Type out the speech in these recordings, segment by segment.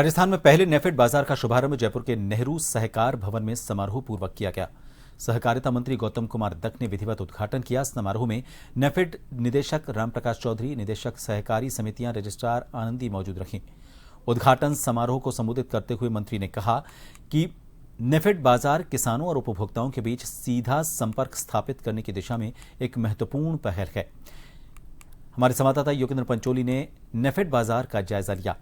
राजस्थान में पहले नेफेड बाजार का शुभारंभ जयपुर के नेहरू सहकार भवन में समारोह पूर्वक किया गया। सहकारिता मंत्री गौतम कुमार दक ने विधिवत उद्घाटन किया। समारोह में नेफेड निदेशक रामप्रकाश चौधरी, निदेशक सहकारी समितियां रजिस्ट्रार आनंदी मौजूद रहीं। उद्घाटन समारोह को संबोधित करते हुए मंत्री ने कहा कि नेफेड बाजार किसानों और उपभोक्ताओं के बीच सीधा संपर्क स्थापित करने की दिशा में एक महत्वपूर्ण पहल है। हमारे संवाददाता योगेंद्र पंचोली ने नेफेड बाजार का जायजा लिया।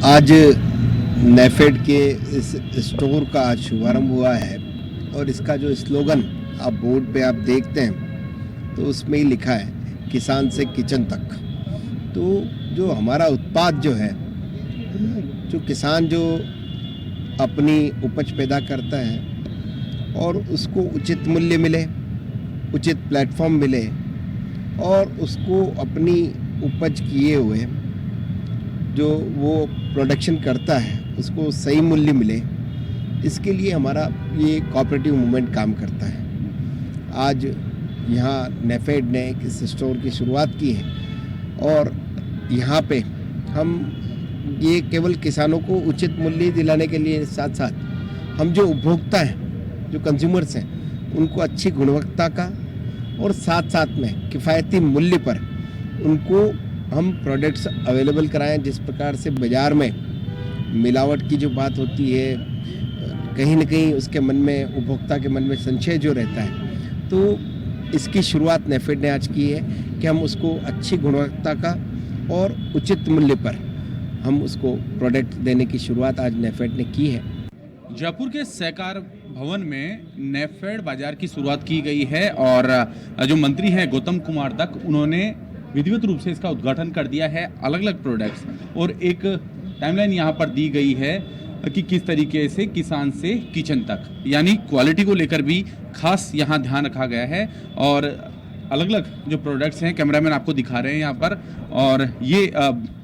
आज नेफेड के इस स्टोर का आज शुभारंभ हुआ है और इसका जो स्लोगन आप बोर्ड पे आप देखते हैं तो उसमें ही लिखा है किसान से किचन तक। तो जो हमारा उत्पाद जो है, जो किसान जो अपनी उपज पैदा करता है और उसको उचित मूल्य मिले, उचित प्लेटफॉर्म मिले और उसको अपनी उपज किए हुए जो वो प्रोडक्शन करता है उसको सही मूल्य मिले, इसके लिए हमारा ये कोऑपरेटिव मूवमेंट काम करता है। आज यहाँ नेफेड ने इस स्टोर की शुरुआत की है और यहाँ पे हम ये केवल किसानों को उचित मूल्य दिलाने के लिए साथ साथ हम जो उपभोक्ता हैं, जो कंज्यूमर्स हैं, उनको अच्छी गुणवत्ता का और साथ साथ में किफ़ायती मूल्य पर उनको हम प्रोडक्ट्स अवेलेबल कराएं। जिस प्रकार से बाज़ार में मिलावट की जो बात होती है, कहीं न कहीं उसके मन में, उपभोक्ता के मन में संशय जो रहता है, तो इसकी शुरुआत नेफेड ने आज की है कि हम उसको अच्छी गुणवत्ता का और उचित मूल्य पर हम उसको प्रोडक्ट देने की शुरुआत आज नेफेड ने की है। जयपुर के सहकार भवन में नेफेड बाजार की शुरुआत की गई है और जो मंत्री हैं गौतम कुमार दक, उन्होंने विधिवत रूप से इसका उद्घाटन कर दिया है। अलग अलग प्रोडक्ट्स और एक टाइमलाइन यहाँ पर दी गई है कि किस तरीके से किसान से किचन तक, यानी क्वालिटी को लेकर भी खास यहाँ ध्यान रखा गया है। और अलग अलग जो प्रोडक्ट्स हैं, कैमरामैन आपको दिखा रहे हैं यहाँ पर, और ये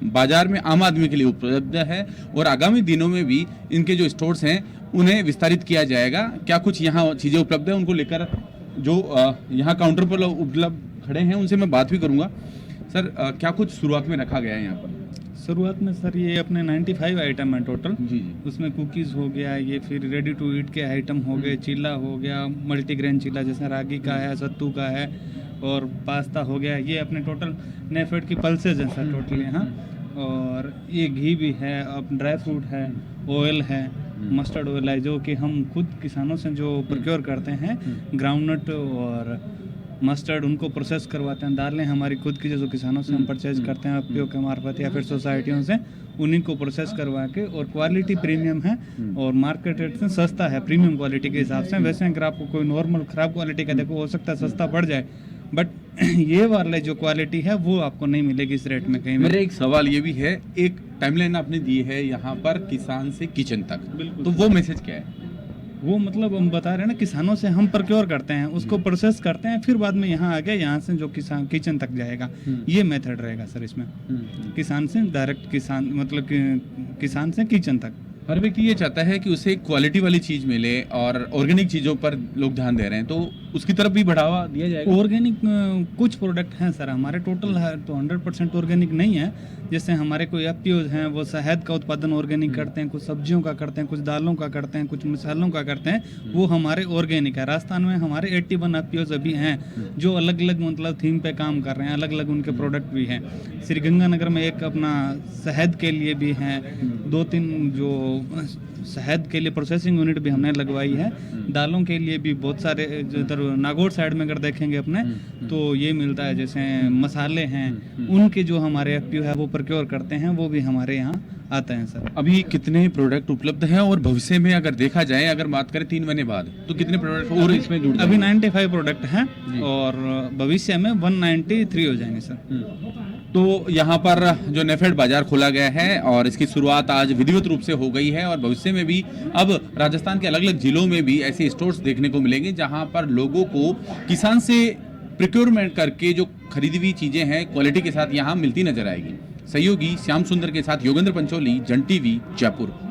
बाजार में आम आदमी के लिए उपलब्ध है और आगामी दिनों में भी इनके जो स्टोर्स हैं उन्हें विस्तारित किया जाएगा। क्या कुछ यहाँ चीज़ें उपलब्ध है उनको लेकर जो यहाँ काउंटर पर उपलब्ध खड़े हैं उनसे मैं बात भी करूँगा। सर, क्या कुछ शुरुआत में रखा गया है यहाँ पर? शुरुआत में सर ये अपने 95 आइटम है टोटल। जी। उसमें कुकीज़ हो गया, ये फिर रेडी टू ईट के आइटम हो गए, चीला हो गया, मल्टीग्रेन चीला जैसे रागी का है, सत्तू का है और पास्ता हो गया। ये अपने टोटल नेफेड की पल्सेज हैं सर टोटल यहाँ। और ये घी भी है, अब ड्राई फ्रूट है, ऑयल है, मस्टर्ड ऑयल है, जो कि हम खुद किसानों से जो प्रोक्योर करते हैं। ग्राउंडनट और मस्टर्ड उनको प्रोसेस करवाते हैं। दालें हमारी खुद की जो किसानों से हम परचेज करते हैं एफपीओ के मार्फत या फिर सोसाइटियों से, उन्हीं को प्रोसेस करवा के, और क्वालिटी प्रीमियम है और मार्केट रेट से सस्ता है प्रीमियम क्वालिटी के हिसाब से। वैसे अगर आपको कोई नॉर्मल ख़राब क्वालिटी का देखो, हो सकता है सस्ता पड़ जाए, बट ये वाले जो क्वालिटी है वो आपको नहीं मिलेगी इस रेट में कहीं। मेरा एक सवाल ये भी है, एक टाइमलाइन आपने दी है यहाँ पर किसान से किचन तक, तो वो मैसेज क्या है? वो मतलब हम बता रहे हैं ना, किसानों से हम प्रोक्योर करते हैं, उसको प्रोसेस करते हैं, फिर बाद में यहाँ आ गया, यहाँ से जो किसान किचन तक जाएगा, ये मेथड रहेगा सर इसमें। किसान से डायरेक्ट किसान, मतलब किसान से किचन तक। हर व्यक्ति ये चाहता है कि उसे क्वालिटी वाली चीज़ मिले और ऑर्गेनिक चीज़ों पर लोग ध्यान दे रहे हैं, तो उसकी तरफ भी बढ़ावा दिया जाएगा। ऑर्गेनिक कुछ प्रोडक्ट हैं सर हमारे, टोटल है तो 100% ऑर्गेनिक नहीं है। जैसे हमारे कोई एफपीओज हैं, वो शहद का उत्पादन ऑर्गेनिक करते हैं, कुछ सब्जियों का करते हैं, कुछ दालों का करते हैं, कुछ मसालों का करते हैं, वो हमारे ऑर्गेनिक है। राजस्थान में हमारे 81 एफपीओज अभी हैं जो अलग अलग मतलब थीम पे काम कर रहे हैं, अलग अलग उनके प्रोडक्ट भी हैं। श्रीगंगानगर में एक अपना शहद के लिए भी हैं, 2-3 जो शहद के लिए प्रोसेसिंग यूनिट भी हमने लगवाई है। दालों के लिए भी बहुत सारे, जो इधर नागौर साइड में अगर देखेंगे अपने तो ये मिलता है। जैसे मसाले हैं, उनके जो हमारे एफपीओ है वो प्रोक्योर करते हैं, वो भी हमारे यहाँ आते हैं सर। अभी कितने प्रोडक्ट उपलब्ध हैं और भविष्य में अगर देखा जाए, अगर बात करें 3 महीने बाद, तो कितने प्रोडक्ट और इसमें जुड़? अभी 95 प्रोडक्ट हैं और भविष्य में 193 हो जाएंगे सर। तो यहाँ पर जो नेफेड बाजार खोला गया है और इसकी शुरुआत आज विधिवत रूप से हो गई है और भविष्य में भी अब राजस्थान के अलग अलग जिलों में भी ऐसे स्टोर्स देखने को मिलेंगे जहाँ पर लोगों को किसान से प्रोक्योरमेंट करके जो खरीदी हुई चीज़ें हैं क्वालिटी के साथ यहाँ मिलती नजर आएगी। सहयोगी श्याम सुंदर के साथ योगेंद्र पंचोली, जन टीवी, जयपुर।